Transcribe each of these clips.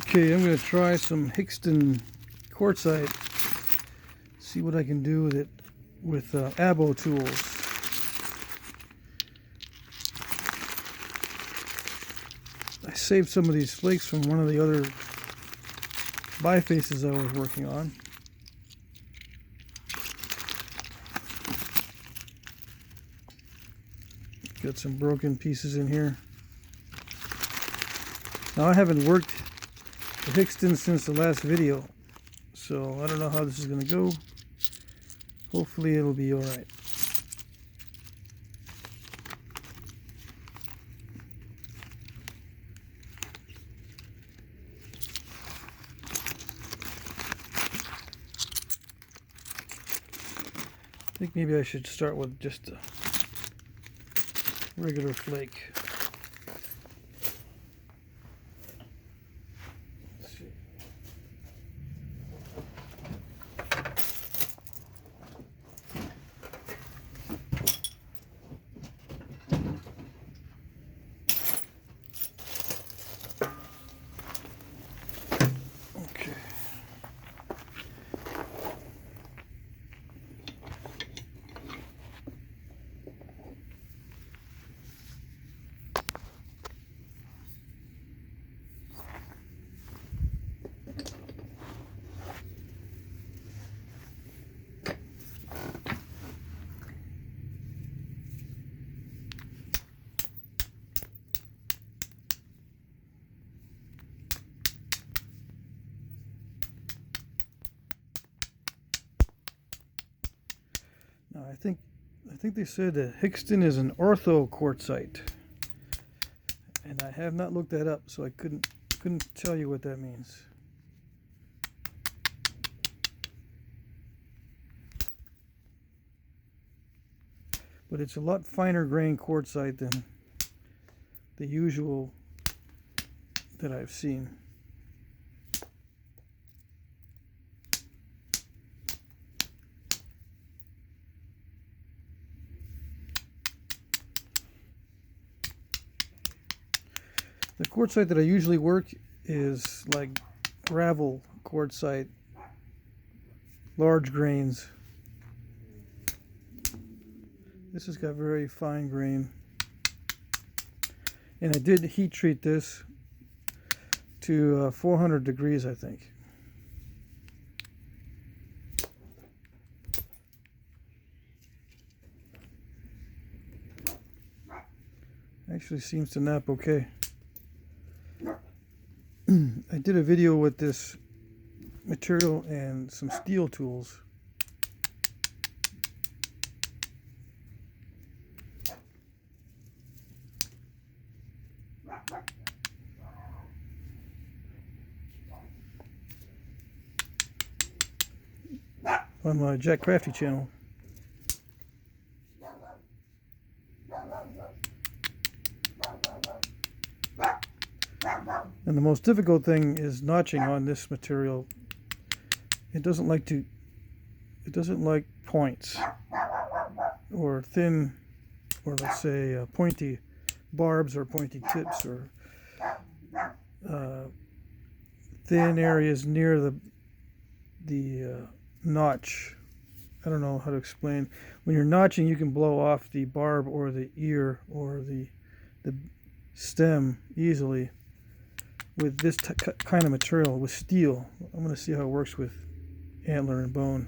Okay, I'm going to try some Hixton quartzite, see what I can do with it with abo tools. I saved some of these flakes from one of the other bifaces I was working on. Got some broken pieces in here. Now I haven't worked the Hixton since the last video, so I don't know how this is going to go. Hopefully it'll be alright. I think maybe I should start with just a regular flake. Let's see. Okay. Now I think they said that Hixton is an ortho quartzite, and I have not looked that up, so I couldn't tell you what that means. But it's a lot finer grained quartzite than the usual that I've seen. The quartzite that I usually work is like gravel quartzite, large grains. This has got very fine grain. And I did heat treat this to 400 degrees, I think. Actually seems to nap okay. I did a video with this material and some steel tools. On my Jack Crafty channel. And the most difficult thing is notching on this material. It doesn't like points or thin, or let's say pointy barbs or pointy tips or thin areas near the notch. I don't know how to explain. When you're notching, you can blow off the barb or the ear or the stem easily with this kind of material, with steel. I'm going to see how it works with antler and bone.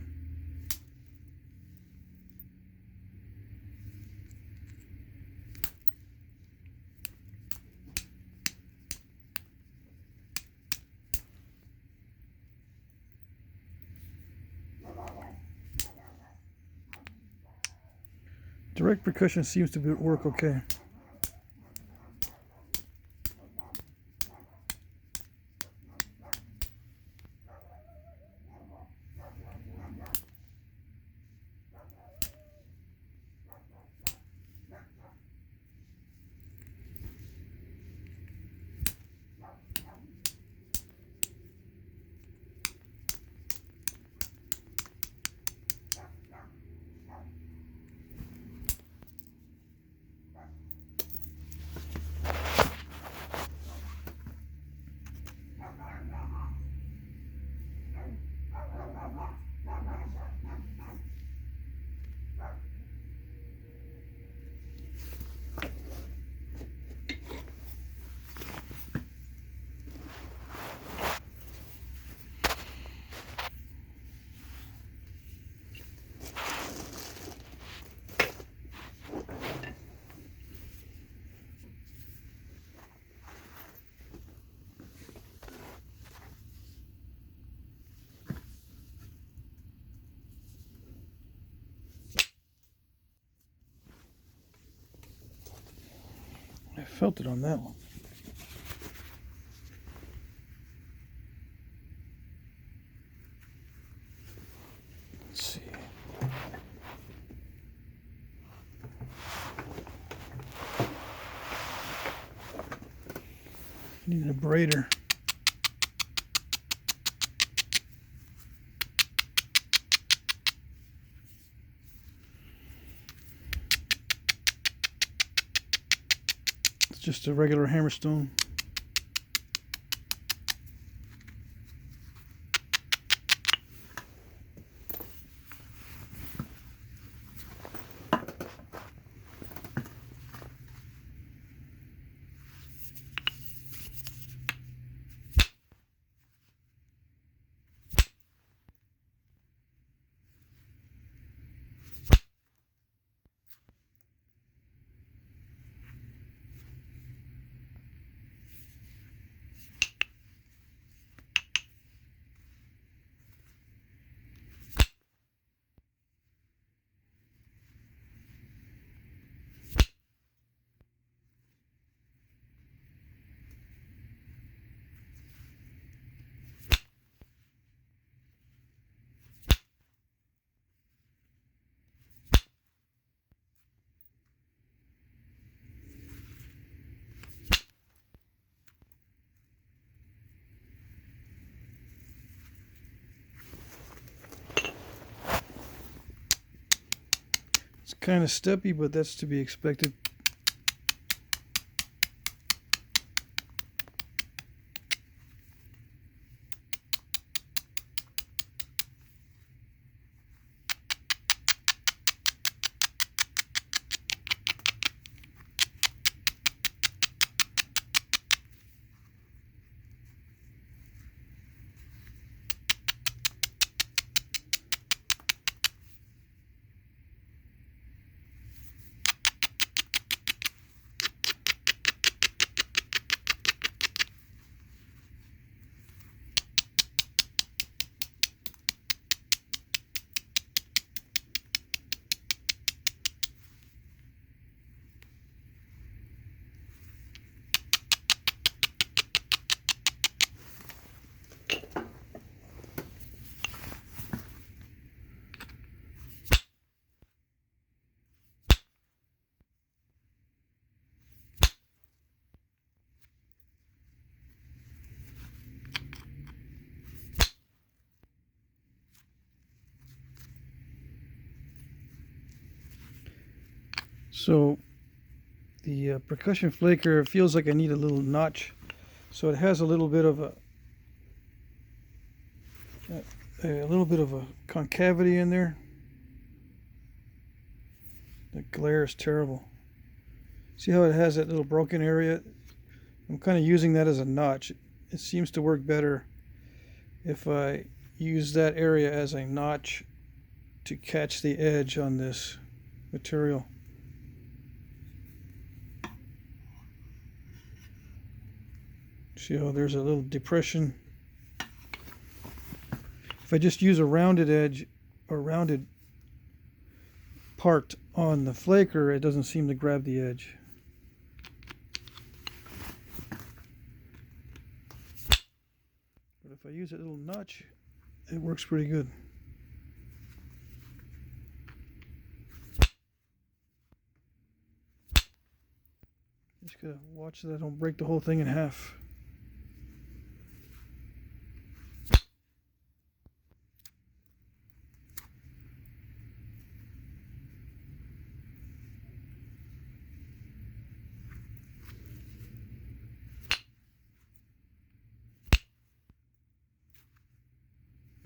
Direct percussion seems to work okay. felt it on that one. Let's see. Need a braidor. It's just a regular hammerstone. It's kind of steppy, but that's to be expected. So the percussion flaker feels like I need a little notch, so it has a little bit of a concavity in there. The glare is terrible. See how it has that little broken area? I'm kind of using that as a notch. It seems to work better if I use that area as a notch to catch the edge on this material. See how there's a little depression? If I just use a rounded edge or rounded part on the flaker, it doesn't seem to grab the edge. But if I use a little notch, it works pretty good. Just gotta watch that I don't break the whole thing in half.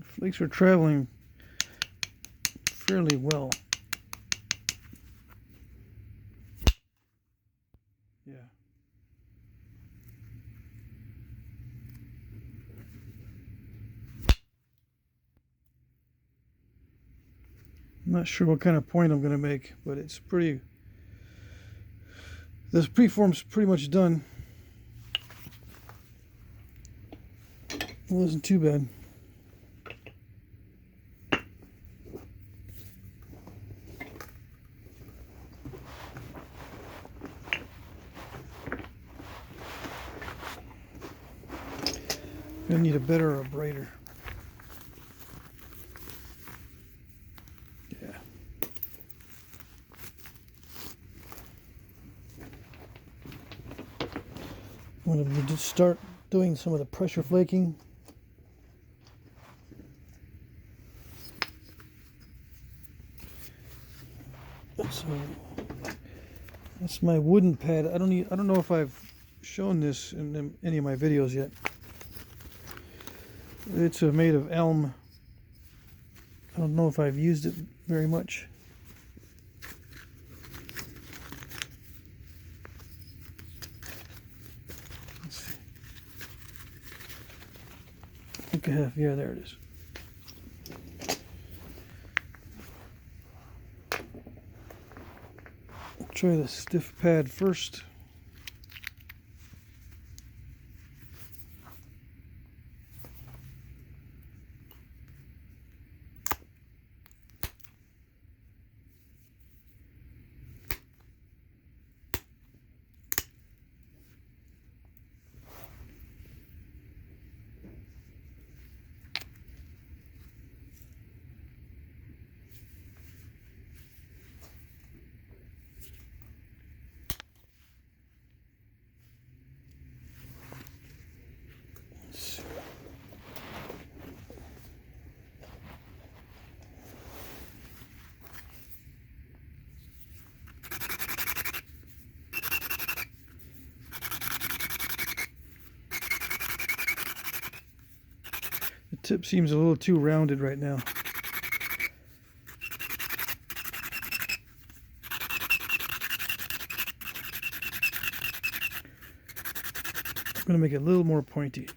Flakes are traveling fairly well. Yeah. I'm not sure what kind of point I'm going to make, but it's pretty. This preform's pretty much done. It wasn't too bad. I need a better or a brighter. Yeah. I'm going to just start doing some of the pressure flaking. So that's my wooden pad. I don't know if I've shown this in any of my videos yet. It's made of elm. I don't know if I've used it very much. Let's see. I think I have, yeah, there it is. I'll try the stiff pad first. The tip seems a little too rounded right now. I'm going to make it a little more pointy.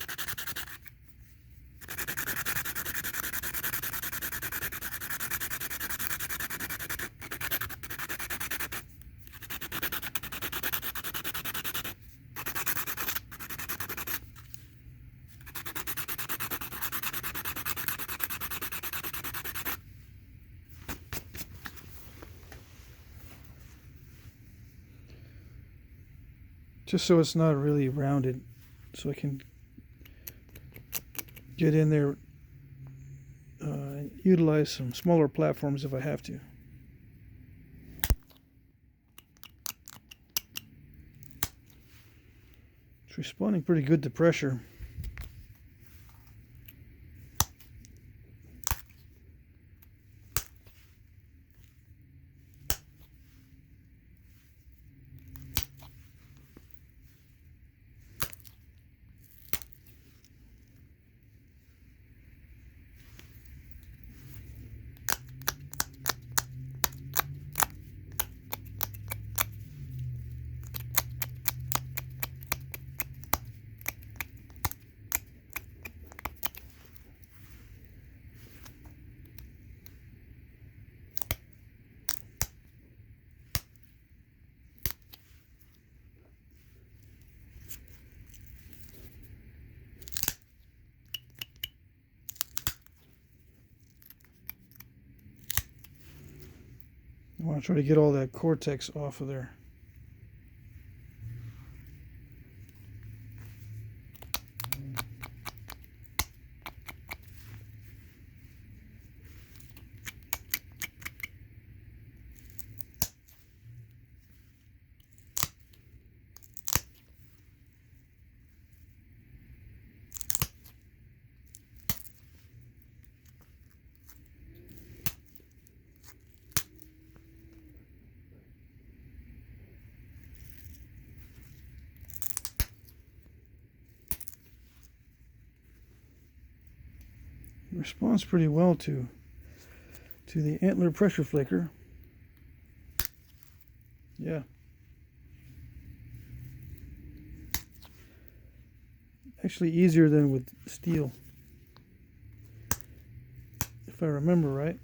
Just so it's not really rounded, so I can get in there, utilize some smaller platforms if I have to. It's responding pretty good to pressure. I want to try to get all that cortex off of there. It responds pretty well to the antler pressure flaker. Yeah. Actually easier than with steel, if I remember right.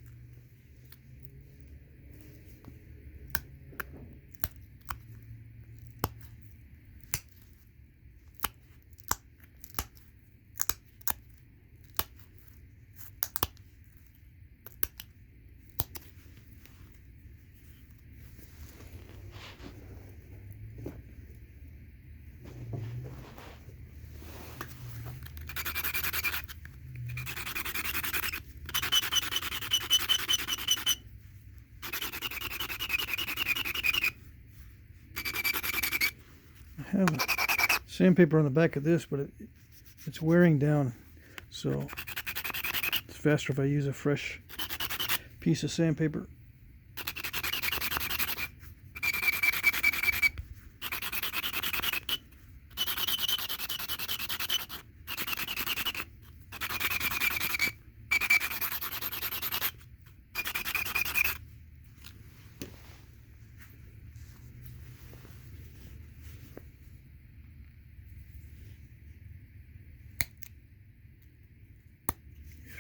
have sandpaper on the back of this, but it's wearing down, so it's faster if I use a fresh piece of sandpaper.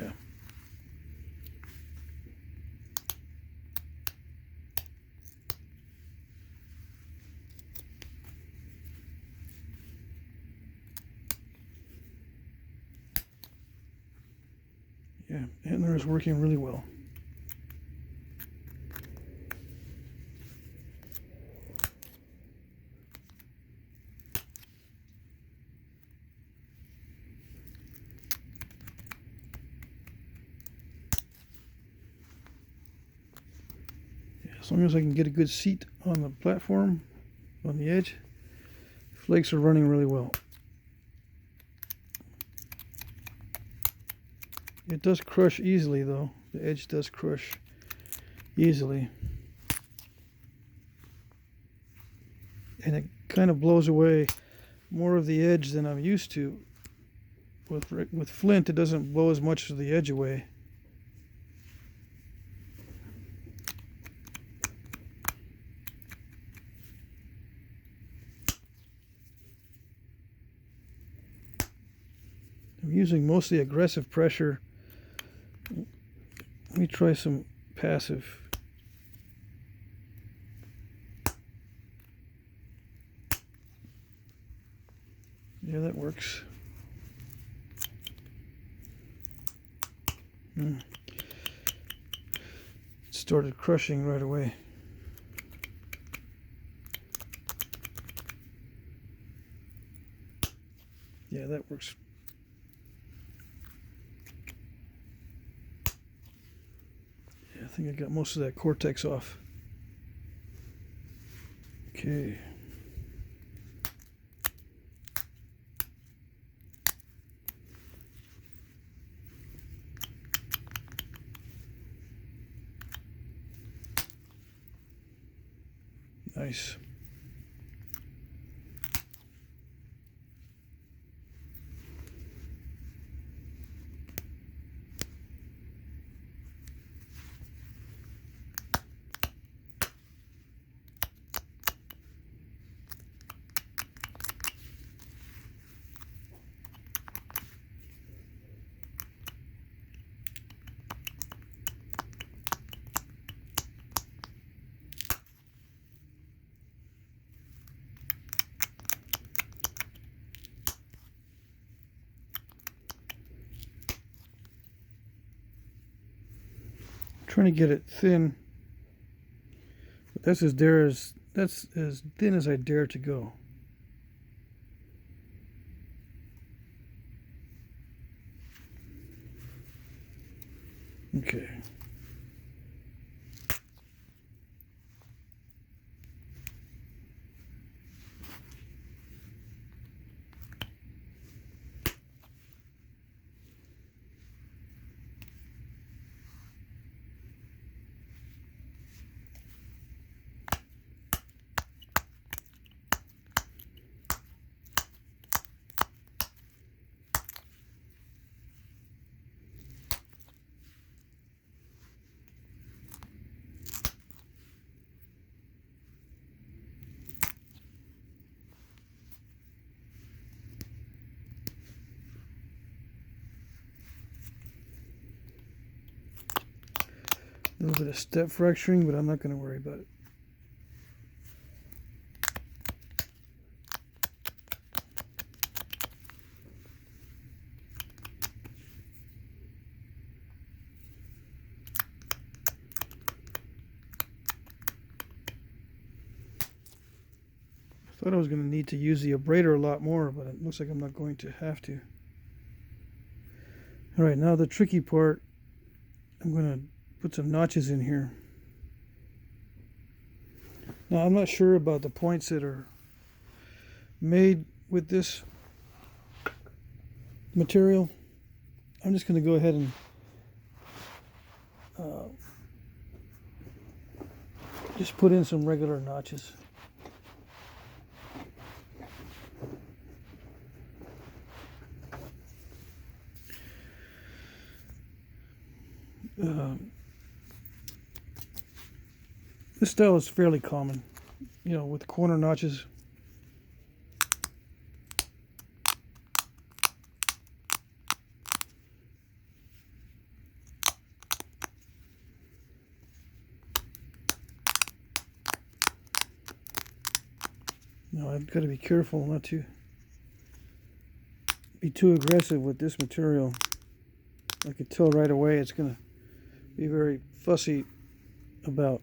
Yeah. Yeah, antler is working really well. Yeah, as long as I can get a good seat on the platform, on the edge, flakes are running really well. It does crush easily though. The edge does crush easily. And it kind of blows away more of the edge than I'm used to. With flint, it doesn't blow as much of the edge away. I'm using mostly aggressive pressure. Let me try some passive. Yeah, that works. It started crushing right away. Yeah, that works. Yeah, I think I got most of that cortex off. Okay. Nice. Trying to get it thin, but that's as thin as I dare to go. Okay. A little bit of step fracturing, but I'm not going to worry about it. I thought I was going to need to use the abrader a lot more, but it looks like I'm not going to have to. All right, now the tricky part, I'm going to put some notches in here. Now I'm not sure about the points that are made with this material, I'm just going to go ahead and just put in some regular notches. This style is fairly common, you know, with corner notches. Now I've got to be careful not to be too aggressive with this material. I can tell right away it's going to be very fussy about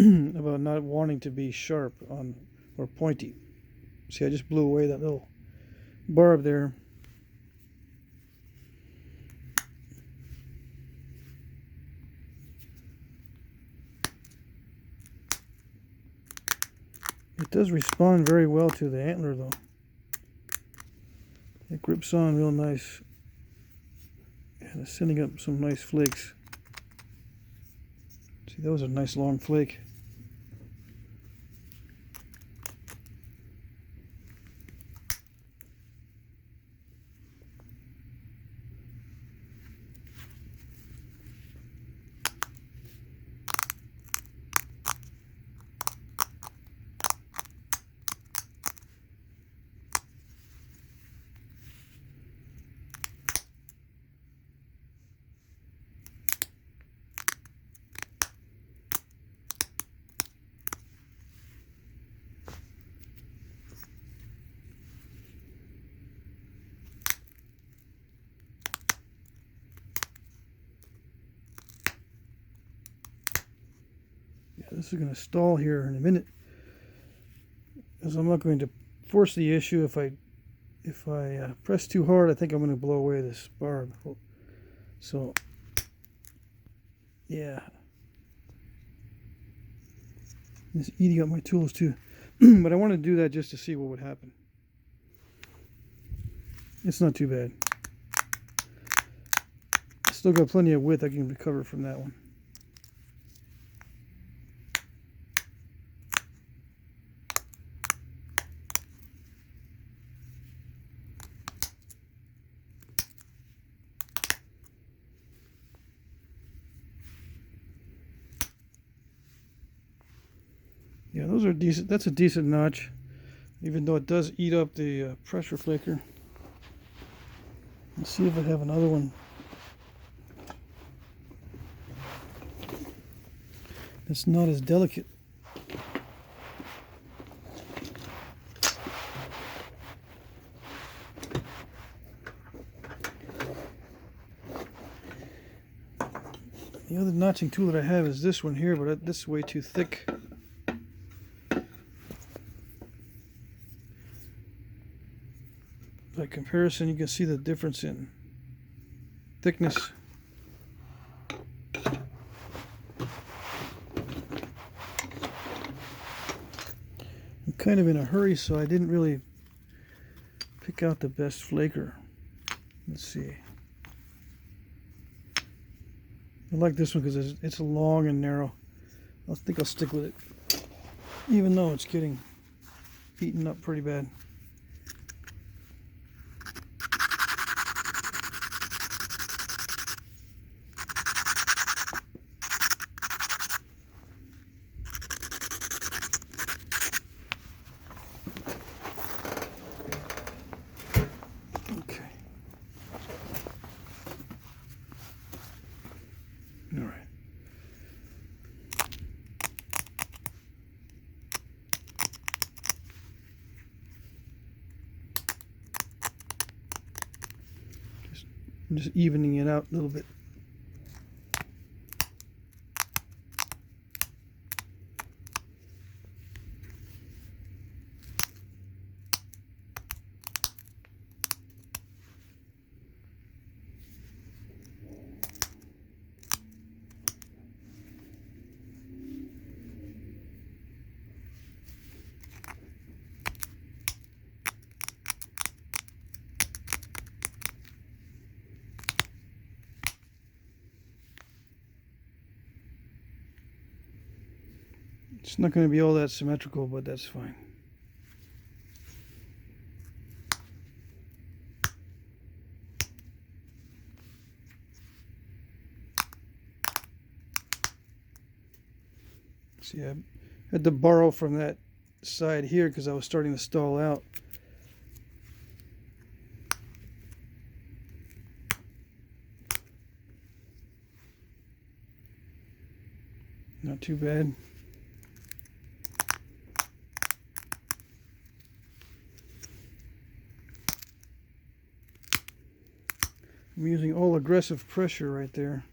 about not wanting to be sharp on or pointy. See, I just blew away that little barb there. It does respond very well to the antler though. It grips on real nice and it's sending up some nice flakes. See, that was a nice long flake. This is going to stall here in a minute, as I'm not going to force the issue. If I press too hard, I think I'm going to blow away this barb. So, yeah, it's eating up my tools too. But I want to do that just to see what would happen. It's not too bad. Still got plenty of width I can recover from that one. Yeah, those are decent. That's a decent notch, even though it does eat up the pressure flaker. Let's see if I have another one. It's not as delicate. The other notching tool that I have is this one here, but this is way too thick. By comparison, you can see the difference in thickness. I'm kind of in a hurry, so I didn't really pick out the best flaker. Let's see. I like this one because it's long and narrow. I think I'll stick with it, even though it's getting eaten up pretty bad. All right. I'm just evening it out a little bit. It's not going to be all that symmetrical, but that's fine. See, I had to borrow from that side here because I was starting to stall out. Not too bad. I'm using all aggressive pressure right there.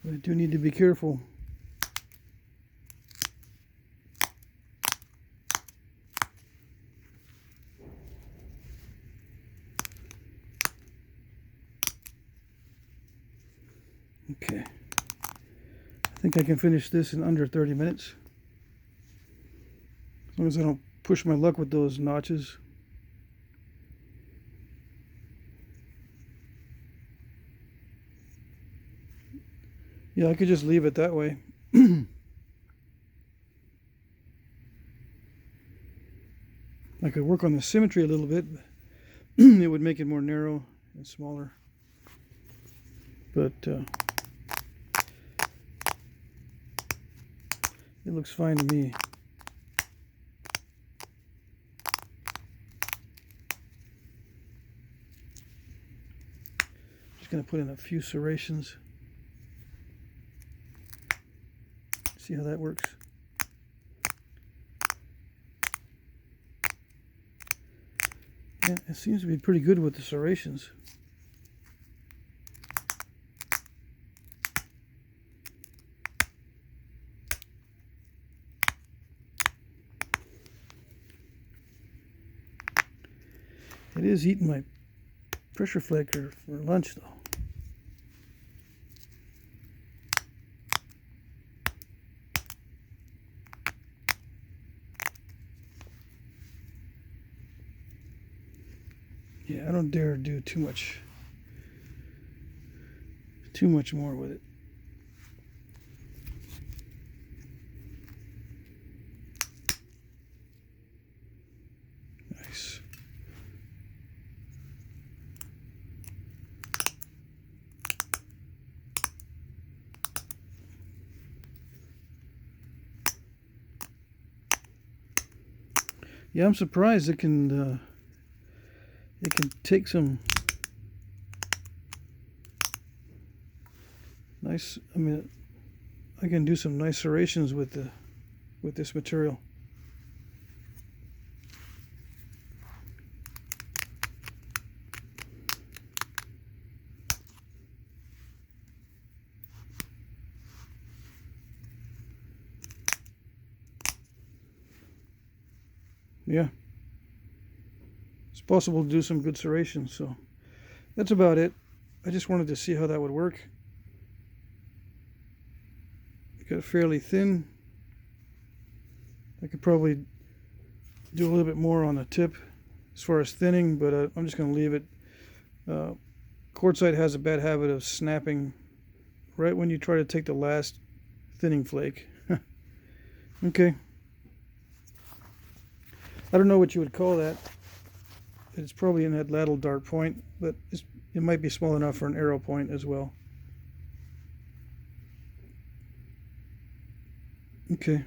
But I do need to be careful. Okay. I think I can finish this in under 30 minutes. As long as I don't push my luck with those notches. Yeah, I could just leave it that way. I could work on the symmetry a little bit. It would make it more narrow and smaller. But it looks fine to me. Just going to put in a few serrations. See how that works. Yeah, it seems to be pretty good with the serrations. It is eating my pressure flaker for lunch though. Yeah, I don't dare do too much more with it. Nice. Yeah, I'm surprised it can take some nice, I mean, I can do some nice serrations with this material. Yeah. It's possible to do some good serrations, so that's about it. I just wanted to see how that would work. Got it fairly thin. I could probably do a little bit more on the tip as far as thinning, but I'm just going to leave it. Quartzite has a bad habit of snapping right when you try to take the last thinning flake. Okay. I don't know what you would call that. It's probably in that lateral dart point, but it might be small enough for an arrow point as well. Okay.